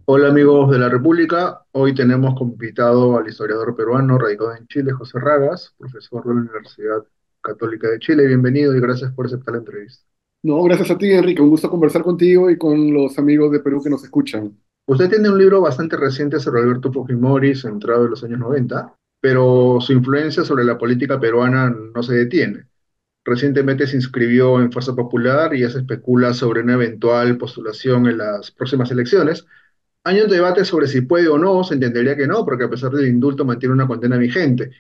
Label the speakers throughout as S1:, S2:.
S1: Hola amigos de la República, hoy tenemos como invitado al historiador peruano radicado en Chile, José Ragas, profesor de la Universidad Católica de Chile. Bienvenido y gracias por aceptar la entrevista.
S2: No, gracias a ti, Enrique. Un gusto conversar contigo y con los amigos de Perú que nos escuchan.
S1: Usted tiene un libro bastante reciente sobre Alberto Fujimori, centrado en los años 90, pero su influencia sobre la política peruana no se detiene. Recientemente se inscribió en Fuerza Popular y ya se especula sobre una eventual postulación en las próximas elecciones. Hay un debate sobre si puede o no, se entendería que no, porque a pesar del indulto mantiene una condena vigente.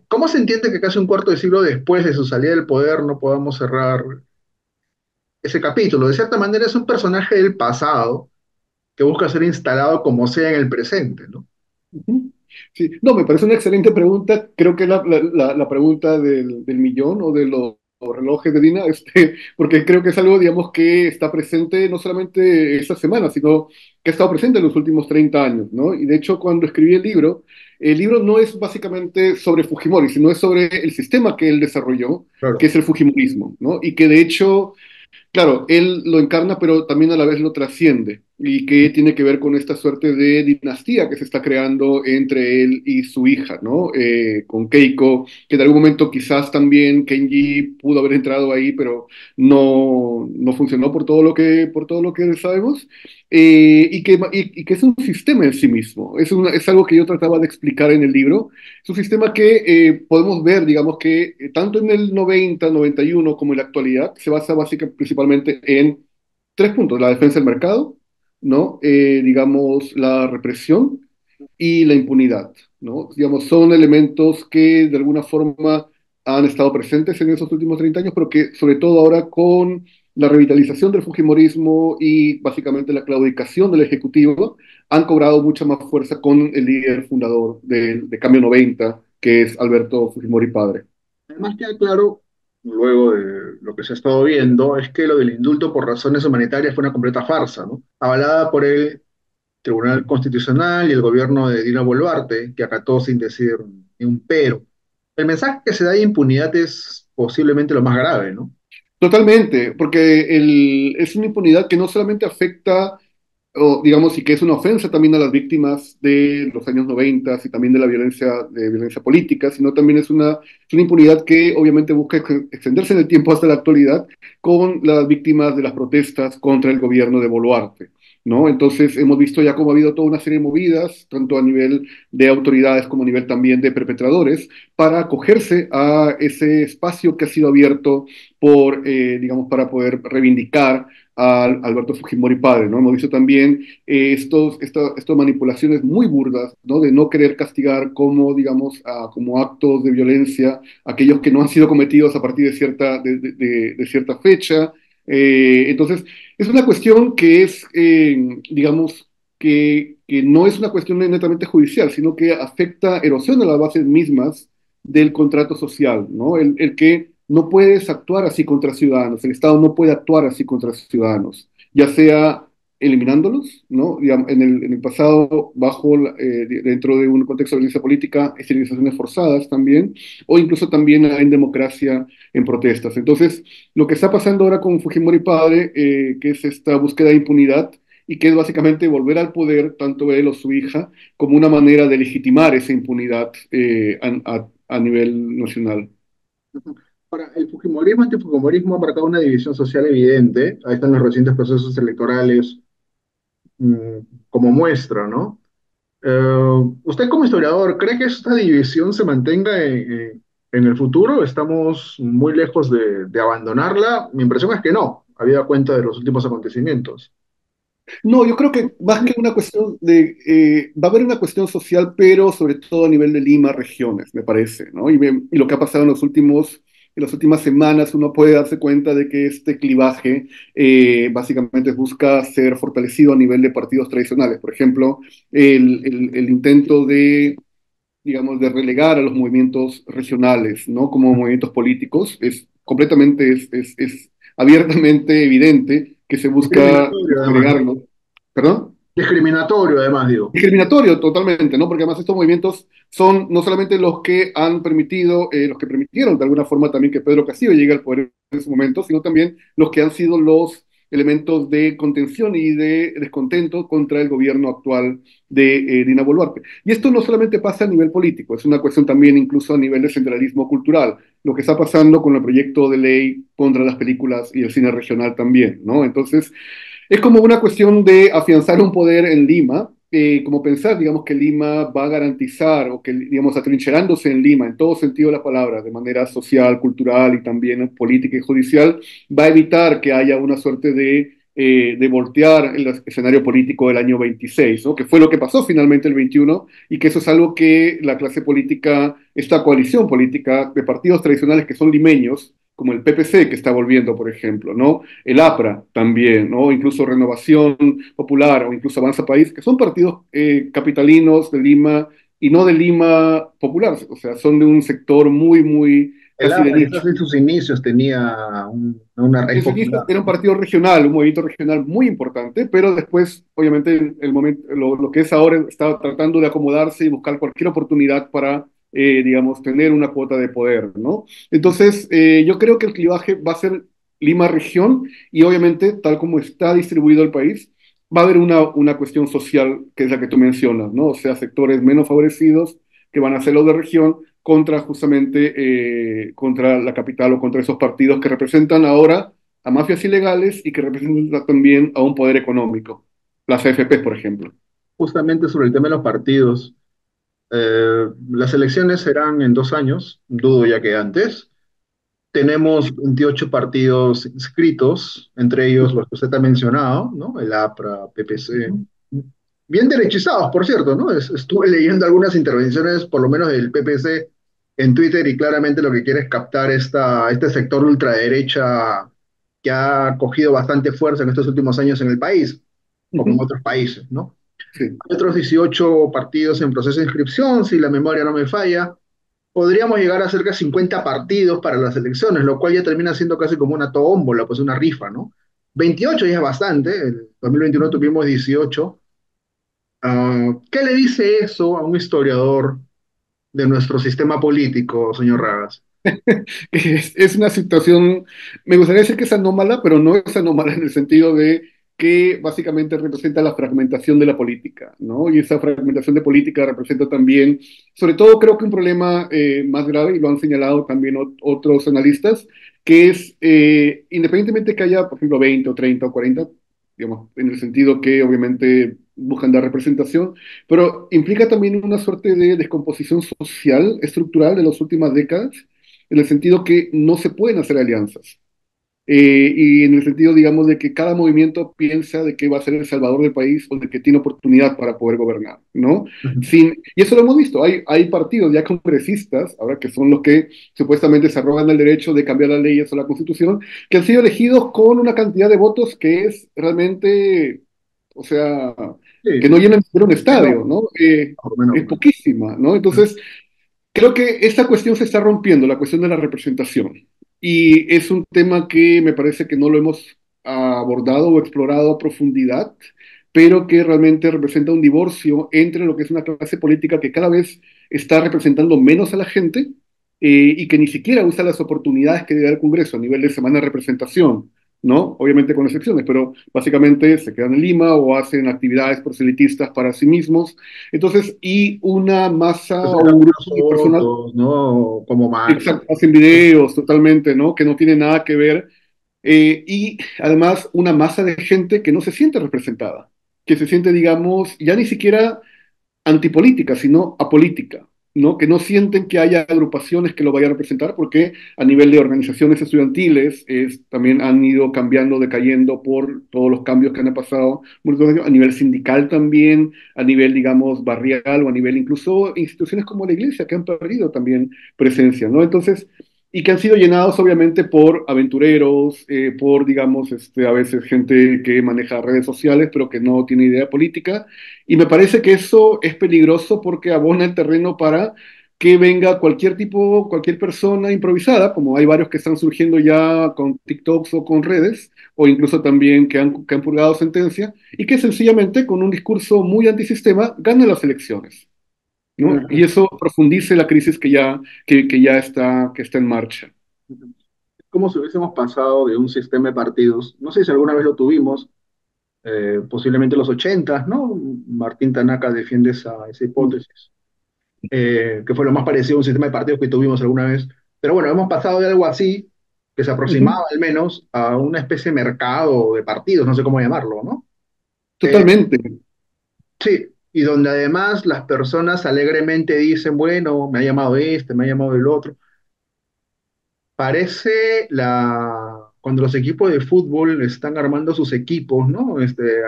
S1: ¿Cómo se entiende que casi un cuarto de siglo después de su salida del poder no podamos cerrar ese capítulo? De cierta manera es un personaje del pasado que busca ser instalado como sea en el presente, ¿no?
S2: Ujú. Sí, no, me parece una excelente pregunta. Creo que la pregunta del millón o de los relojes de Dina, porque creo que es algo, digamos, que está presente no solamente esta semana, sino que ha estado presente en los últimos 30 años, ¿no? Y de hecho, cuando escribí el libro no es básicamente sobre Fujimori, sino es sobre el sistema que él desarrolló, que
S1: Claro.
S2: es el Fujimorismo, ¿no? Y que de hecho claro, él lo encarna, pero también a la vez lo trasciende, y que tiene que ver con esta suerte de dinastía que se está creando entre él y su hija, ¿no? Con Keiko, que en algún momento quizás también Kenji pudo haber entrado ahí, pero no funcionó por todo lo que sabemos, y que es un sistema en sí mismo. Es algo que yo trataba de explicar en el libro. Es un sistema que podemos ver, digamos que tanto en el 90, 91 como en la actualidad, se basa básicamente principalmente en tres puntos: la defensa del mercado, ¿no? Digamos, la represión y la impunidad, ¿no? Digamos, son elementos que de alguna forma han estado presentes en esos últimos 30 años, pero que sobre todo ahora con la revitalización del Fujimorismo y básicamente la claudicación del Ejecutivo, han cobrado mucha más fuerza con el líder fundador de Cambio 90, que es Alberto Fujimori padre.
S1: Además queda claro, luego de lo que se ha estado viendo, es que lo del indulto por razones humanitarias fue una completa farsa, ¿no? Avalada por el Tribunal Constitucional y el gobierno de Dina Boluarte, que acató sin decir ni un pero. El mensaje que se da de impunidad es posiblemente lo más grave, ¿no?
S2: Totalmente, porque es una impunidad que no solamente afecta, o digamos, y que es una ofensa también a las víctimas de los años 90 y también de violencia política, sino también es una impunidad que obviamente busca extenderse en el tiempo hasta la actualidad con las víctimas de las protestas contra el gobierno de Boluarte, ¿no? Entonces hemos visto ya cómo ha habido toda una serie de movidas, tanto a nivel de autoridades como a nivel también de perpetradores, para acogerse a ese espacio que ha sido abierto digamos, para poder reivindicar a Alberto Fujimori padre, ¿no? Hemos visto también estas manipulaciones muy burdas, ¿no? De no querer castigar como, digamos, como actos de violencia aquellos que no han sido cometidos a partir de cierta fecha. Entonces, es una cuestión que es, digamos, que no es una cuestión netamente judicial, sino que afecta, erosiona las bases mismas del contrato social, ¿no? El que no puedes actuar así contra ciudadanos, el Estado no puede actuar así contra ciudadanos, ya sea eliminándolos, ¿no? Digamos, en el pasado, dentro de un contexto de violencia política, esterilizaciones forzadas también, o incluso también en democracia, en protestas. Entonces, lo que está pasando ahora con Fujimori padre, que es esta búsqueda de impunidad, y que es básicamente volver al poder, tanto él o su hija, como una manera de legitimar esa impunidad a nivel nacional.
S1: Ahora, el Fujimorismo antifujimorismo ha marcado una división social evidente. Ahí están los recientes procesos electorales mm, como muestra, ¿no? Usted como historiador, ¿cree que esta división se mantenga en el futuro? ¿Estamos muy lejos de abandonarla? Mi impresión es que no, habida cuenta de los últimos acontecimientos.
S2: No, yo creo que más que una cuestión va a haber una cuestión social, pero sobre todo a nivel de Lima, regiones, me parece, ¿no? Y lo que ha pasado en las últimas semanas, uno puede darse cuenta de que este clivaje básicamente busca ser fortalecido a nivel de partidos tradicionales. Por ejemplo, el intento digamos, de relegar a los movimientos regionales, ¿no? Como movimientos políticos, es abiertamente evidente que se busca
S1: Discriminatorio, además, ¿no?
S2: relegarlos. ¿Perdón?
S1: Discriminatorio, además, digo.
S2: Discriminatorio totalmente, ¿no? Porque además estos movimientos son no solamente los que han permitido, los que permitieron de alguna forma también que Pedro Castillo llegue al poder en su momento, sino también los que han sido los elementos de contención y de descontento contra el gobierno actual de Dina Boluarte. Y esto no solamente pasa a nivel político, es una cuestión también incluso a nivel de centralismo cultural, lo que está pasando con el proyecto de ley contra las películas y el cine regional también, ¿no? Entonces, es como una cuestión de afianzar un poder en Lima, como pensar, digamos, que Lima va a garantizar o que, digamos, atrincherándose en Lima, en todo sentido de la palabra, de manera social, cultural y también política y judicial, va a evitar que haya una suerte de voltear el escenario político del año 26, ¿no? Que fue lo que pasó finalmente el 21 y que eso es algo que la clase política, esta coalición política de partidos tradicionales que son limeños, como el PPC que está volviendo, por ejemplo, ¿no? El APRA también, ¿no? Incluso Renovación Popular o incluso Avanza País, que son partidos capitalinos de Lima y no de Lima popular, o sea, son de un sector muy, muy
S1: El
S2: casi de
S1: APRA
S2: nicho.
S1: quizás en sus inicios tenía una raíz
S2: En su inicio
S1: popular.
S2: era un partido regional, un movimiento regional muy importante, pero después, obviamente, el momento, lo que es ahora está tratando de acomodarse y buscar cualquier oportunidad para, digamos, tener una cuota de poder, ¿no? Entonces, yo creo que el clivaje va a ser Lima región y obviamente, tal como está distribuido el país, va a haber una cuestión social que es la que tú mencionas, ¿no? O sea, sectores menos favorecidos que van a ser los de región contra justamente contra la capital o contra esos partidos que representan ahora a mafias ilegales y que representan también a un poder económico, las AFP, por ejemplo.
S1: Justamente sobre el tema de los partidos. Las elecciones serán en 2 años, dudo ya que antes. Tenemos 28 partidos inscritos, entre ellos los que usted ha mencionado, ¿no? El APRA, PPC.
S2: Ujú.
S1: Bien derechizados, por cierto, ¿no? Estuve leyendo algunas intervenciones, por lo menos del PPC, en Twitter y claramente lo que quiere es captar este sector ultraderecha que ha cogido bastante fuerza en estos últimos años en el país, como en
S2: Ujú.
S1: otros países, ¿no?
S2: Sí.
S1: Hay otros 18 partidos en proceso de inscripción, si la memoria no me falla. Podríamos llegar a cerca de 50 partidos para las elecciones, lo cual ya termina siendo casi como una tómbola, pues una rifa, ¿no? 28 ya es bastante, en 2021 tuvimos 18. ¿Qué le dice eso a un historiador de nuestro sistema político, señor Ragas?
S2: Es una situación, me gustaría decir que es anómala, pero no es anómala en el sentido de que básicamente representa la fragmentación de la política, ¿no? Y esa fragmentación de política representa también, sobre todo creo que un problema más grave, y lo han señalado también otros analistas, que es, independientemente que haya, por ejemplo, 20 o 30 o 40, digamos, en el sentido que obviamente buscan dar representación, pero implica también una suerte de descomposición social, estructural de las últimas décadas en el sentido que no se pueden hacer alianzas. Y en el sentido, digamos, de que cada movimiento piensa de que va a ser el salvador del país o de que tiene oportunidad para poder gobernar, ¿no?
S1: Ujú.
S2: Y eso lo hemos visto, hay partidos ya congresistas, ahora que son los que supuestamente se arrogan el derecho de cambiar las leyes o la constitución, que han sido elegidos con una cantidad de votos que es realmente, o sea,
S1: Sí,
S2: que no llenan ni siquiera un estadio,
S1: menor,
S2: ¿no? Es
S1: menor.
S2: poquísima, ¿no? Entonces, creo que esta cuestión se está rompiendo, la cuestión de la representación. Y es un tema que me parece que no lo hemos abordado o explorado a profundidad, pero que realmente representa un divorcio entre lo que es una clase política que cada vez está representando menos a la gente y que ni siquiera usa las oportunidades que le da el Congreso a nivel de semana de representación, ¿no? Obviamente con excepciones, pero básicamente se quedan en Lima o hacen actividades proselitistas para sí mismos. Entonces, y una masa
S1: Pues
S2: o
S1: sacan
S2: un
S1: unas
S2: grupo de personas,
S1: fotos, ¿no? Como
S2: exacto,
S1: marketing.
S2: hacen videos totalmente, ¿no? Que no tienen nada que ver. Y además una masa de gente que no se siente representada, que se siente, digamos, ya ni siquiera antipolítica, sino apolítica, ¿no? Que no sienten que haya agrupaciones que lo vayan a representar porque a nivel de organizaciones estudiantiles también han ido cambiando, decayendo por todos los cambios que han pasado, a nivel sindical también, a nivel, digamos, barrial o a nivel incluso instituciones como la iglesia que han perdido también presencia, ¿no? Entonces, y que han sido llenados obviamente por aventureros, por, digamos, a veces gente que maneja redes sociales, pero que no tiene idea política y me parece que eso es peligroso porque abona el terreno para que venga cualquier tipo, cualquier persona improvisada, como hay varios que están surgiendo ya con TikToks o con redes, o incluso también que han purgado sentencia, y que sencillamente con un discurso muy antisistema gane las elecciones, ¿no? Y
S1: Ujú,
S2: eso profundice la crisis que está en marcha.
S1: ujú. Como si hubiésemos pasado de un sistema de partidos, no sé si alguna vez lo tuvimos, posiblemente en los 80, ¿no? Martín Tanaka defiende esa hipótesis, que fue lo más parecido a un sistema de partidos que tuvimos alguna vez. Pero bueno, hemos pasado de algo así, que se
S2: Ujú.
S1: aproximaba al menos a una especie de mercado de partidos, no sé cómo llamarlo, ¿no? Eh,
S2: Totalmente.
S1: sí, y donde además las personas alegremente dicen, bueno, me ha llamado este, me ha llamado el otro. Parece cuando los equipos de fútbol están armando sus equipos, ¿no?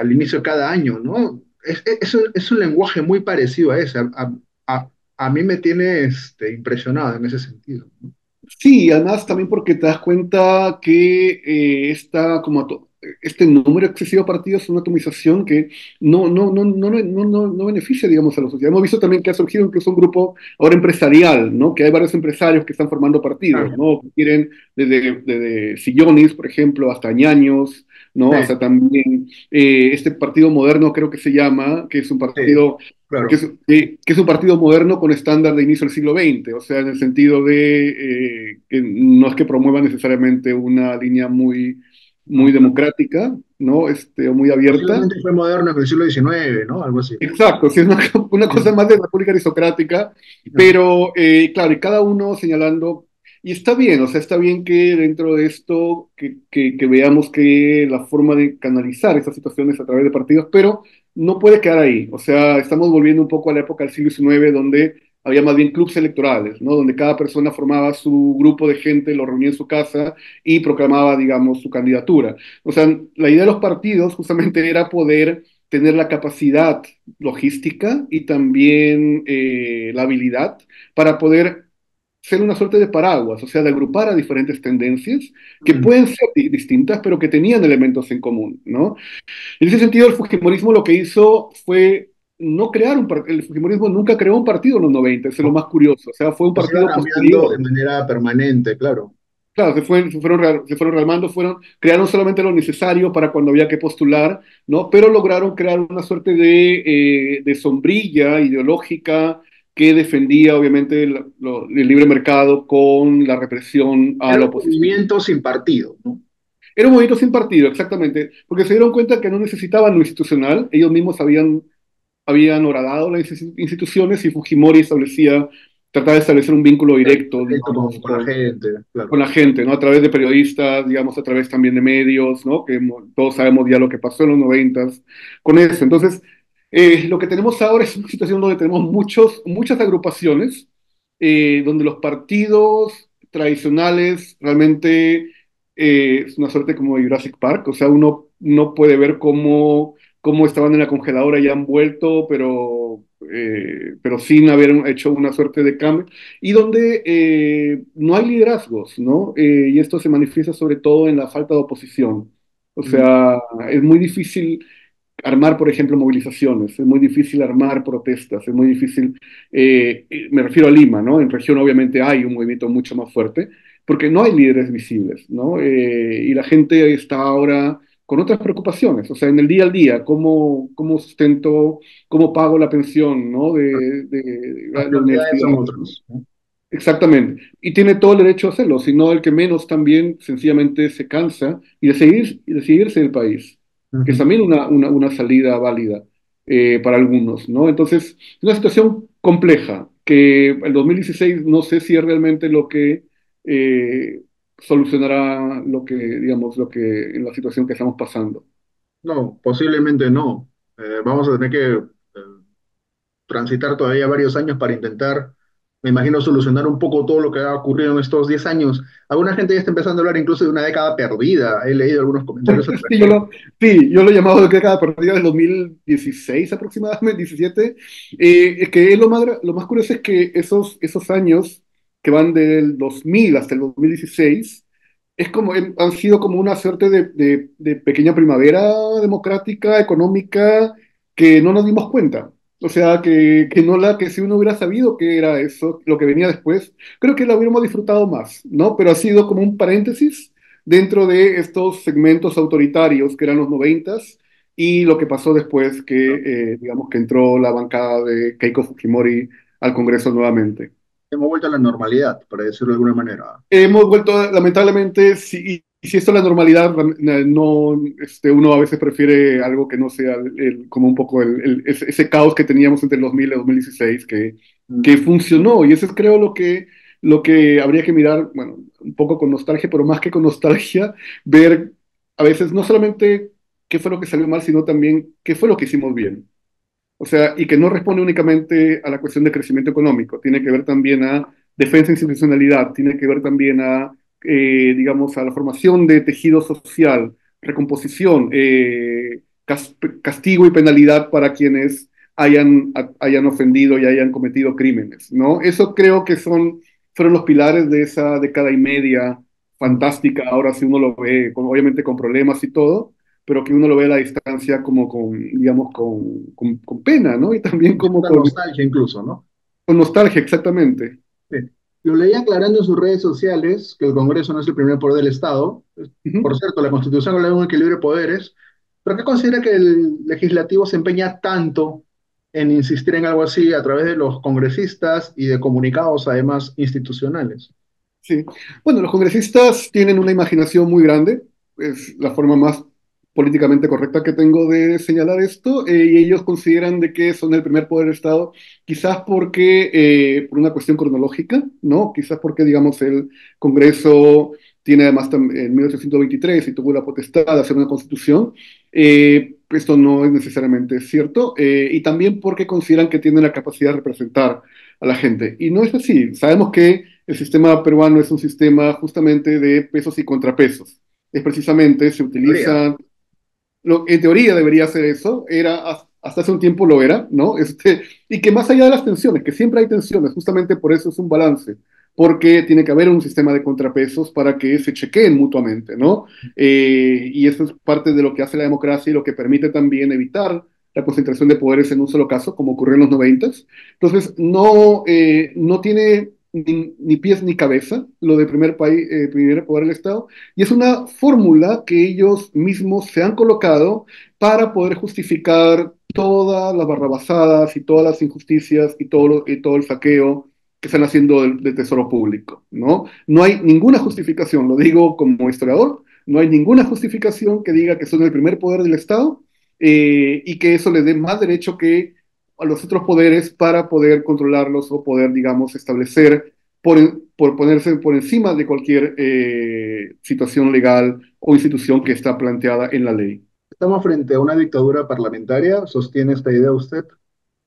S1: Al inicio de cada año, ¿no? Es un lenguaje muy parecido a ese. A mí me tiene impresionado en ese sentido, ¿no?
S2: Sí, además también porque te das cuenta que este número excesivo de partidos es una atomización que no beneficia, digamos, a la sociedad. Hemos visto también que ha surgido incluso un grupo ahora empresarial, ¿no? Que hay varios empresarios que están formando partidos,
S1: Claro.
S2: ¿no? Que quieren desde sillones, por ejemplo, hasta ñaños, ¿no?
S1: Sí,
S2: Hasta también este partido moderno, creo que se llama, que es un
S1: sí,
S2: partido que
S1: claro.
S2: es, que es un partido moderno con estándar de inicio del siglo XX, o sea, en el sentido de que no es que promueva necesariamente una línea muy
S1: No, claro.
S2: democrática, ¿no? O muy abierta.
S1: Posiblemente fue moderno en el siglo XIX, ¿no? Algo así.
S2: Exacto, sí, es una cosa
S1: Mm.
S2: más de república aristocrática,
S1: Ajá.
S2: pero claro, y cada uno señalando, y está bien, o sea, está bien que dentro de esto, que veamos que la forma de canalizar estas situaciones a través de partidos, pero no puede quedar ahí, o sea, estamos volviendo un poco a la época del siglo XIX, donde había más bien clubes electorales, ¿no? Donde cada persona formaba su grupo de gente, lo reunía en su casa y proclamaba, digamos, su candidatura. O sea, la idea de los partidos justamente era poder tener la capacidad logística y también la habilidad para poder ser una suerte de paraguas, o sea, de agrupar a diferentes tendencias que
S1: Mm.
S2: pueden ser distintas, pero que tenían elementos en común, ¿no? En ese sentido, el Fujimorismo lo que hizo fue no crear un partido, el Fujimorismo nunca creó un partido en los 90, eso es lo
S1: No,
S2: más curioso, o sea, fue un
S1: pues iba
S2: partido
S1: cambiando de
S2: posterior.
S1: manera permanente, claro.
S2: Claro, se fueron rearmando, crearon solamente lo necesario para cuando había que postular, ¿no? Pero lograron crear una suerte de sombrilla ideológica que defendía, obviamente, el libre mercado con la represión a
S1: Era
S2: la
S1: un
S2: oposición.
S1: movimiento sin partido, ¿no?
S2: Era un movimiento sin partido, exactamente, porque se dieron cuenta que no necesitaban lo institucional, ellos mismos habían horadado las instituciones y Fujimori trataba de establecer un vínculo directo,
S1: Directo
S2: digamos,
S1: con la gente,
S2: con
S1: claro.
S2: la gente, ¿no? A través de periodistas, digamos, a través también de medios, ¿no? Que todos sabemos ya lo que pasó en los 90 con eso. Entonces, lo que tenemos ahora es una situación donde tenemos muchas agrupaciones, donde los partidos tradicionales realmente es una suerte como de Jurassic Park, o sea, uno no puede ver cómo estaban en la congeladora y han vuelto, pero sin haber hecho una suerte de cambio y donde no hay liderazgos, ¿no? Y esto se manifiesta sobre todo en la falta de oposición. O
S1: Mm.
S2: sea, es muy difícil armar, por ejemplo, movilizaciones, es muy difícil armar protestas, es muy difícil, me refiero a Lima, ¿no? En región obviamente hay un movimiento mucho más fuerte, porque no hay líderes visibles, ¿no? Y la gente está ahora con otras preocupaciones, o sea, en el día al día, cómo sustento, cómo pago la pensión, ¿no? De
S1: Las
S2: la
S1: prioridades
S2: universidad,
S1: son
S2: ¿no?
S1: otras, ¿no?
S2: Exactamente. Y tiene todo el derecho a hacerlo, sino el que menos también sencillamente se cansa y de seguirse en el país, que es
S1: Ujú.
S2: también una salida válida para algunos, ¿no? Entonces, es una situación compleja, que el 2016 no sé si es realmente lo que eh, solucionará digamos, en la situación que estamos pasando.
S1: No, posiblemente no. Vamos a tener que transitar todavía varios años para intentar, me imagino, solucionar un poco todo lo que ha ocurrido en estos 10 años. Alguna gente ya está empezando a hablar incluso de una década perdida. He leído algunos comentarios al
S2: Sí, yo
S1: respecto.
S2: lo, sí, yo lo he llamado de cada partida del 2016 aproximadamente, 17. Es que es lo más curioso es que esos años que van del 2000 hasta el 2016 han sido como una suerte de pequeña primavera democrática, económica, que no nos dimos cuenta. O sea, que si uno hubiera sabido qué era eso, lo que venía después, creo que lo hubiéramos disfrutado más, ¿no? Pero ha sido como un paréntesis dentro de estos segmentos autoritarios que eran los noventas y lo que pasó después digamos, que entró la bancada de Keiko Fujimori al Congreso nuevamente.
S1: Hemos vuelto a la normalidad, para decirlo de alguna manera.
S2: Hemos vuelto, lamentablemente, y si esto es la normalidad, no, uno a veces prefiere algo que no sea como un poco ese caos que teníamos entre el 2000 y 2016, que
S1: Mm.
S2: funcionó, y eso es creo lo que habría que mirar, bueno, un poco con nostalgia, pero más que con nostalgia, ver a veces no solamente qué fue lo que salió mal, sino también qué fue lo que hicimos bien. O sea, y que no responde únicamente a la cuestión de crecimiento económico, tiene que ver también a defensa e institucionalidad, tiene que ver también a, digamos, a la formación de tejido social, recomposición, castigo y penalidad para quienes hayan ofendido y hayan cometido crímenes, ¿no? Eso creo que fueron los pilares de esa década y media
S1: Mm.
S2: fantástica, ahora si uno lo ve, obviamente con problemas y todo, pero que uno lo ve a la distancia como digamos, con pena, ¿no? Y también como
S1: Cierta nostalgia incluso, ¿no?
S2: con nostalgia, exactamente.
S1: Sí. Lo leí aclarando en sus redes sociales que el Congreso no es el primer poder del Estado. Por
S2: Ujú.
S1: cierto, la Constitución habla de un equilibrio de poderes, pero ¿qué considera que el legislativo se empeña tanto en insistir en algo así a través de los congresistas y de comunicados, además, institucionales?
S2: Sí. Bueno, los congresistas tienen una imaginación muy grande, es la forma más políticamente correcta que tengo de señalar esto, y ellos consideran de que son el primer poder del Estado, quizás por una cuestión cronológica, ¿no? Quizás porque, digamos, el Congreso tiene además en 1823 y tuvo la potestad de hacer una constitución. Esto no es necesariamente cierto, y también porque consideran que tienen la capacidad de representar a la gente. Y no es así. Sabemos que el sistema peruano es un sistema justamente de pesos y contrapesos. Es precisamente, se
S1: Teoría.
S2: utilizan, en teoría debería ser eso, hasta hace un tiempo lo era, ¿no? Y que más allá de las tensiones, que siempre hay tensiones, justamente por eso es un balance, porque tiene que haber un sistema de contrapesos para que se chequeen mutuamente, ¿no? Y eso es parte de lo que hace la democracia y lo que permite también evitar la concentración de poderes en un solo caso, como ocurrió en los noventas. Entonces, no tiene ni pies ni cabeza lo de primer poder del Estado, y es una fórmula que ellos mismos se han colocado para poder justificar todas las barrabasadas y todas las injusticias y todo el saqueo que están haciendo del tesoro público, ¿no? No hay ninguna justificación, lo digo como historiador, no hay ninguna justificación que diga que son el primer poder del Estado, y que eso les dé más derecho que a los otros poderes para poder controlarlos o poder, digamos, establecer por ponerse por encima de cualquier situación legal o institución que está planteada en la ley.
S1: ¿Estamos frente a una dictadura parlamentaria? ¿Sostiene esta idea usted?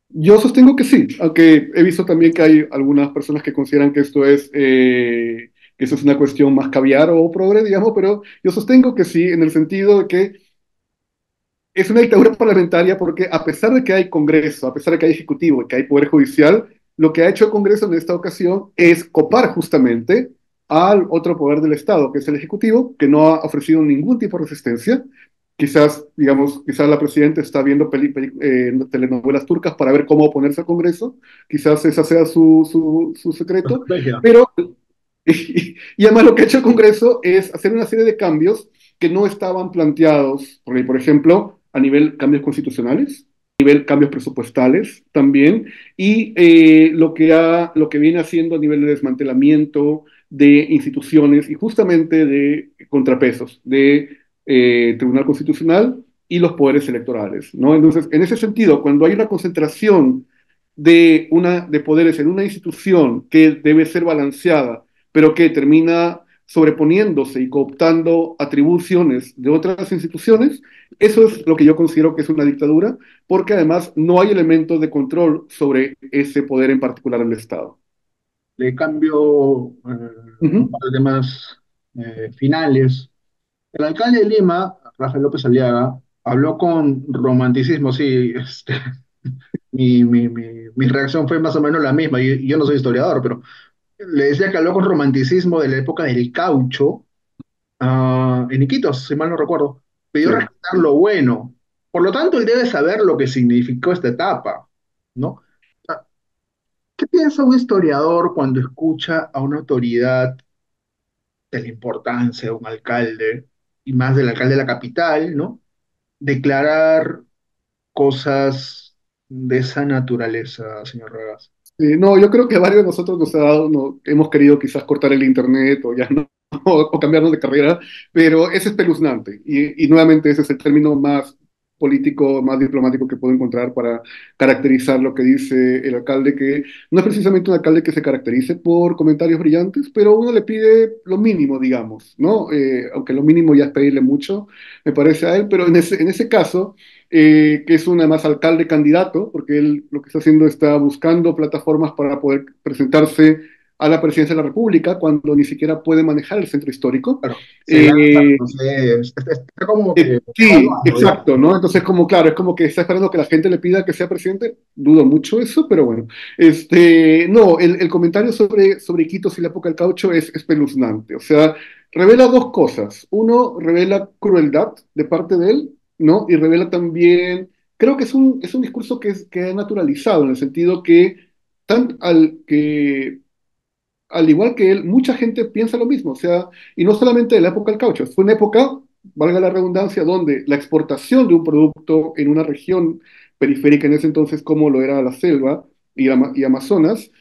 S2: Yo sostengo que sí, aunque he visto también que hay algunas personas que consideran que eso es una cuestión más caviar o progre, digamos, pero yo sostengo que sí, en el sentido de que es una dictadura parlamentaria porque a pesar de que hay Congreso, a pesar de que hay Ejecutivo y que hay Poder Judicial, lo que ha hecho el Congreso en esta ocasión es copar justamente al otro poder del Estado, que es el Ejecutivo, que no ha ofrecido ningún tipo de resistencia. Quizás, digamos, quizás la presidenta está viendo telenovelas turcas para ver cómo oponerse al Congreso, quizás ese sea su secreto,
S1: Estrategia.
S2: pero y además lo que ha hecho el Congreso es hacer una serie de cambios que no estaban planteados, por ejemplo, a nivel cambios constitucionales, a nivel cambios presupuestales también, y lo que viene haciendo a nivel de desmantelamiento de instituciones y justamente de contrapesos, de Tribunal Constitucional y los poderes electorales, ¿no? Entonces, en ese sentido, cuando hay una concentración de poderes en una institución que debe ser balanceada, pero que termina sobreponiéndose y cooptando atribuciones de otras instituciones, eso es lo que yo considero que es una dictadura, porque además no hay elementos de control sobre ese poder en particular del Estado.
S1: Le cambio un
S2: Ujú.
S1: par de temas finales. El alcalde de Lima, Rafael López Aliaga, habló con romanticismo, sí, mi reacción fue más o menos la misma, y yo no soy historiador, pero le decía que habló con romanticismo de la época del caucho, en Iquitos, si mal no recuerdo, pidió
S2: Sí,
S1: rescatar lo bueno. Por lo tanto, él debe saber lo que significó esta etapa. ¿no? Ah, ¿qué piensa un historiador cuando escucha a una autoridad de la importancia de un alcalde, y más del alcalde de la capital, ¿no? Declarar cosas de esa naturaleza, señor Ragas?
S2: No, yo creo que a varios de nosotros nos ha dado, hemos querido quizás cortar el internet o ya no, o cambiarnos de carrera, pero es espeluznante. Y nuevamente ese es el término más político, más diplomático que puedo encontrar para caracterizar lo que dice el alcalde, que no es precisamente un alcalde que se caracterice por comentarios brillantes, pero uno le pide lo mínimo, digamos, ¿no? Aunque lo mínimo ya es pedirle mucho, me parece a él, pero en ese caso que es un además alcalde candidato, porque él lo que está haciendo está buscando plataformas para poder presentarse a la presidencia de la República cuando ni siquiera puede manejar el centro histórico.
S1: Claro, se lanza,
S2: Eh,
S1: no sé, está como que
S2: sí,
S1: evaluando, digamos.
S2: exacto, ¿no? Entonces, como claro, es como que está esperando que la gente le pida que sea presidente. Dudo mucho eso, pero bueno. No, el comentario sobre Iquitos y la época del caucho es espeluznante. O sea, revela dos cosas. Uno, revela crueldad de parte de él, ¿no? Y revela también, creo que es un discurso que ha naturalizado, en el sentido que, que al igual que él, mucha gente piensa lo mismo, o sea, y no solamente de la época del caucho, fue una época, valga la redundancia, donde la exportación de un producto en una región periférica en ese entonces, como lo era la selva y Amazonas,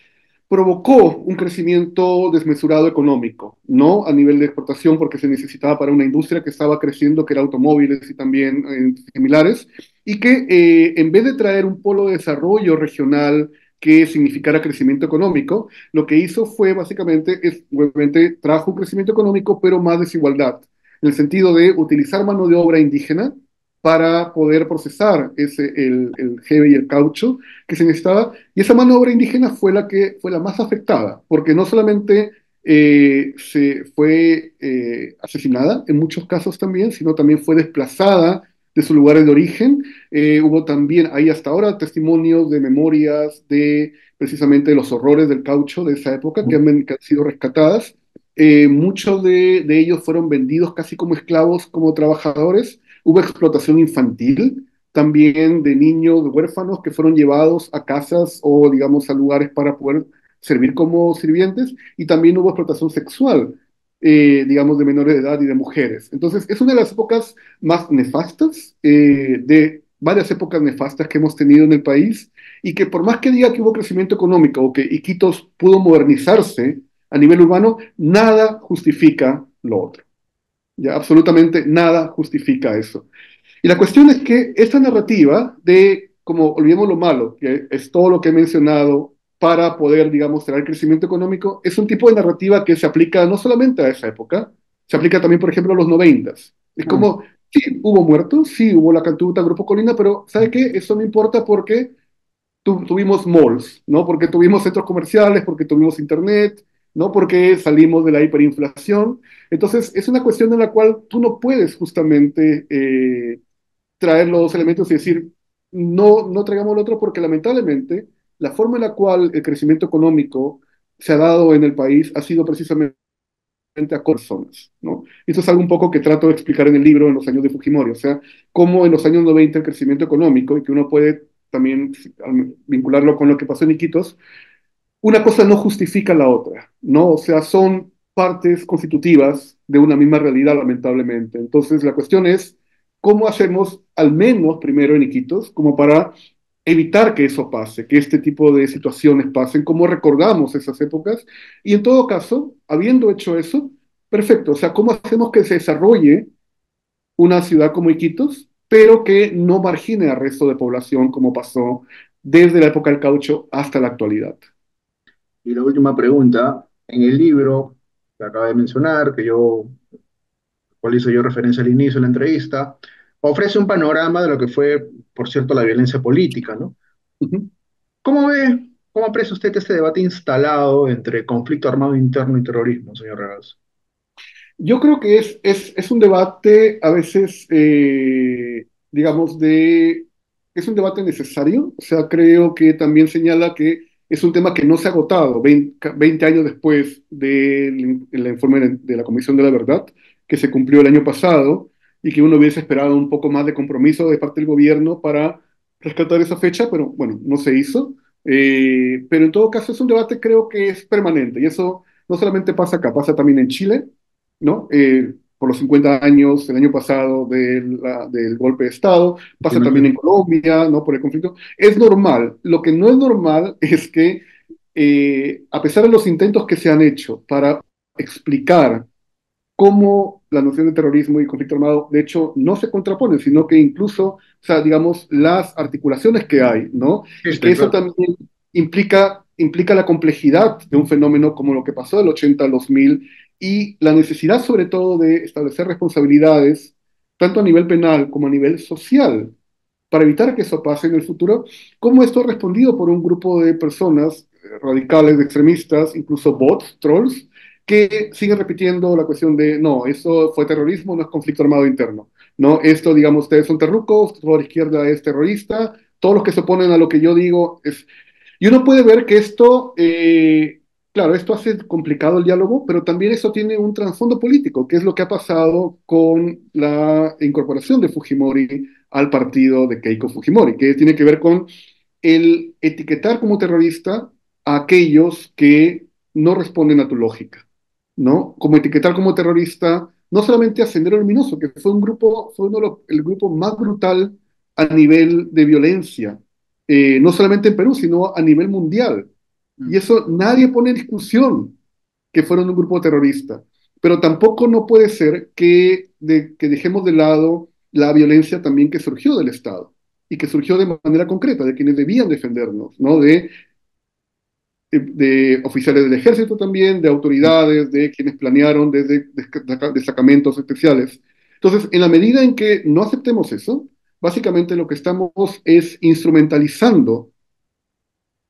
S2: provocó un crecimiento desmesurado económico, no a nivel de exportación, porque se necesitaba para una industria que estaba creciendo, que era automóviles y también similares, y que en vez de traer un polo de desarrollo regional que significara crecimiento económico, lo que hizo fue básicamente, obviamente trajo un crecimiento económico, pero más desigualdad, en el sentido de utilizar mano de obra indígena para poder procesar el jeve y el caucho que se necesitaba, y esa mano de obra indígena fue la que fue la más afectada, porque no solamente se fue asesinada en muchos casos también, sino también fue desplazada de sus lugares de origen. Hubo también, ahí hasta ahora, testimonios de memorias de precisamente los horrores del caucho de esa época que han sido rescatadas. Muchos de ellos fueron vendidos casi como esclavos, como trabajadores. Hubo explotación infantil también de niños huérfanos que fueron llevados a casas o, digamos, a lugares para poder servir como sirvientes, y también hubo explotación sexual, digamos, de menores de edad y de mujeres. Entonces, es una de las épocas más nefastas, de varias épocas nefastas que hemos tenido en el país, y que por más que diga que hubo crecimiento económico o que Iquitos pudo modernizarse a nivel urbano, nada justifica lo otro. Ya, absolutamente nada justifica eso. Y la cuestión es que esta narrativa de, como olvidemos lo malo, que es todo lo que he mencionado para poder, digamos, traer crecimiento económico, es un tipo de narrativa que se aplica no solamente a esa época, se aplica también, por ejemplo, a los noventas. Es
S1: Mm,
S2: como, sí, hubo muertos, sí, hubo la cantuta Grupo Colina, pero ¿sabe qué? Eso no importa porque tuvimos malls, ¿no? Porque tuvimos centros comerciales, porque tuvimos internet, ¿no? Porque salimos de la hiperinflación. Entonces, es una cuestión en la cual tú no puedes justamente traer los dos elementos y decir, no, no traigamos el otro, porque lamentablemente la forma en la cual el crecimiento económico se ha dado en el país ha sido precisamente a personas, ¿no? Esto es algo un poco que trato de explicar en el libro en los años de Fujimori, o sea, cómo en los años 90 el crecimiento económico, y que uno puede también vincularlo con lo que pasó en Iquitos, una cosa no justifica la otra, ¿no? O sea, son partes constitutivas de una misma realidad, lamentablemente. Entonces, la cuestión es, ¿cómo hacemos, al menos primero en Iquitos, como para evitar que eso pase, que este tipo de situaciones pasen? ¿Cómo recordamos esas épocas? Y en todo caso, habiendo hecho eso, perfecto. O sea, ¿cómo hacemos que se desarrolle una ciudad como Iquitos, pero que no margine al resto de población como pasó desde la época del caucho hasta la actualidad?
S1: y la última pregunta, en el libro que acaba de mencionar, cual hizo yo referencia al inicio de la entrevista, ofrece un panorama de lo que fue, por cierto, la violencia política, ¿no?
S2: Ujú.
S1: ¿Cómo ve, cómo aprecia usted este debate instalado entre conflicto armado interno y terrorismo, señor Regas?
S2: Yo creo que es un debate a veces, digamos, es un debate necesario. O sea, creo que también señala que es un tema que no se ha agotado 20 años después del informe de la Comisión de la Verdad, que se cumplió el año pasado, y que uno hubiese esperado un poco más de compromiso de parte del gobierno para rescatar esa fecha, pero bueno, no se hizo. Pero en todo caso es un debate creo que es permanente y eso no solamente pasa acá, pasa también en Chile, ¿no? Por los 50 años el año pasado del golpe de Estado, pasa también en
S1: Efectivamente.
S2: Colombia, ¿no? Por el conflicto. Es normal. Lo que no es normal es que a pesar de los intentos que se han hecho para explicar cómo la noción de terrorismo y conflicto armado, de hecho, no se contraponen, sino que incluso, o sea, digamos, las articulaciones que hay, ¿no? Y que
S1: Existen,
S2: eso
S1: claro.
S2: también implica la complejidad de un fenómeno como lo que pasó del 80 al 2000 y la necesidad, sobre todo, de establecer responsabilidades, tanto a nivel penal como a nivel social, para evitar que eso pase en el futuro, cómo esto es respondido por un grupo de personas radicales, extremistas, incluso bots, trolls, que siguen repitiendo la cuestión de, no, eso fue terrorismo, no es conflicto armado interno. No, esto, digamos, ustedes son terrucos, toda la izquierda es terrorista, todos los que se oponen a lo que yo digo es... Y uno puede ver que esto, claro, esto hace complicado el diálogo, pero también eso tiene un trasfondo político, que es lo que ha pasado con la incorporación de Fujimori al partido de Keiko Fujimori, que tiene que ver con el etiquetar como terrorista a aquellos que no responden a tu lógica, ¿no? Como etiquetar como terrorista no solamente a Sendero Luminoso, que fue un grupo, fue uno de el grupo más brutal a nivel de violencia, no solamente en Perú, sino a nivel mundial. Y
S1: Mm.
S2: eso nadie pone en discusión que fueron un grupo terrorista. Pero tampoco no puede ser que dejemos de lado la violencia también que surgió del Estado y que surgió de manera concreta, de quienes debían defendernos, ¿no? De oficiales del ejército también, de autoridades, de quienes planearon desde destacamentos especiales. Entonces, en la medida en que no aceptemos eso, básicamente lo que estamos es instrumentalizando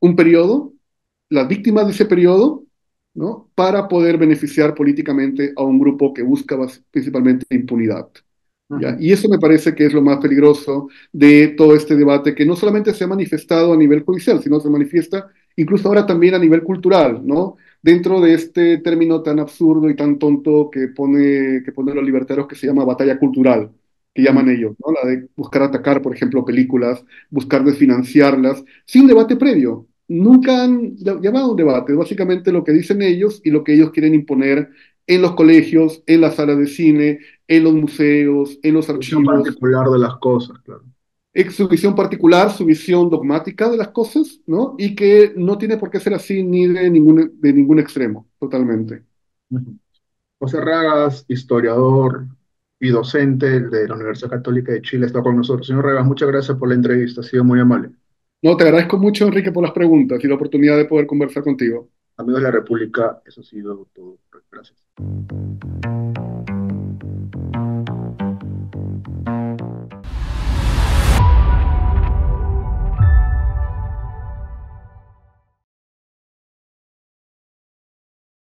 S2: un periodo, las víctimas de ese periodo, ¿no? Para poder beneficiar políticamente a un grupo que busca principalmente impunidad. ¿Ya?
S1: Ujú.
S2: Y eso me parece que es lo más peligroso de todo este debate, que no solamente se ha manifestado a nivel judicial, sino se manifiesta incluso ahora también a nivel cultural, ¿no? Dentro de este término tan absurdo y tan tonto que ponen los libertarios que se llama batalla cultural, que llaman
S1: Mm.
S2: ellos, ¿no? La de buscar atacar, por ejemplo, películas, buscar desfinanciarlas, sin debate previo. Nunca han llamado a un debate, básicamente lo que dicen ellos y lo que ellos quieren imponer en los colegios, en las salas de cine, en los museos, en los
S1: Visión
S2: archivos,
S1: particular de las cosas, claro.
S2: su visión particular, su visión dogmática de las cosas, ¿no? Y que no tiene por qué ser así ni de ningún extremo, totalmente.
S1: Ujú. José Ragas, historiador y docente de la Universidad Católica de Chile, está con nosotros. Señor Ragas, muchas gracias por la entrevista, ha sido muy amable.
S2: No, te agradezco mucho, Enrique, por las preguntas y la oportunidad de poder conversar contigo.
S1: Amigos de la República, eso ha sido todo. Gracias.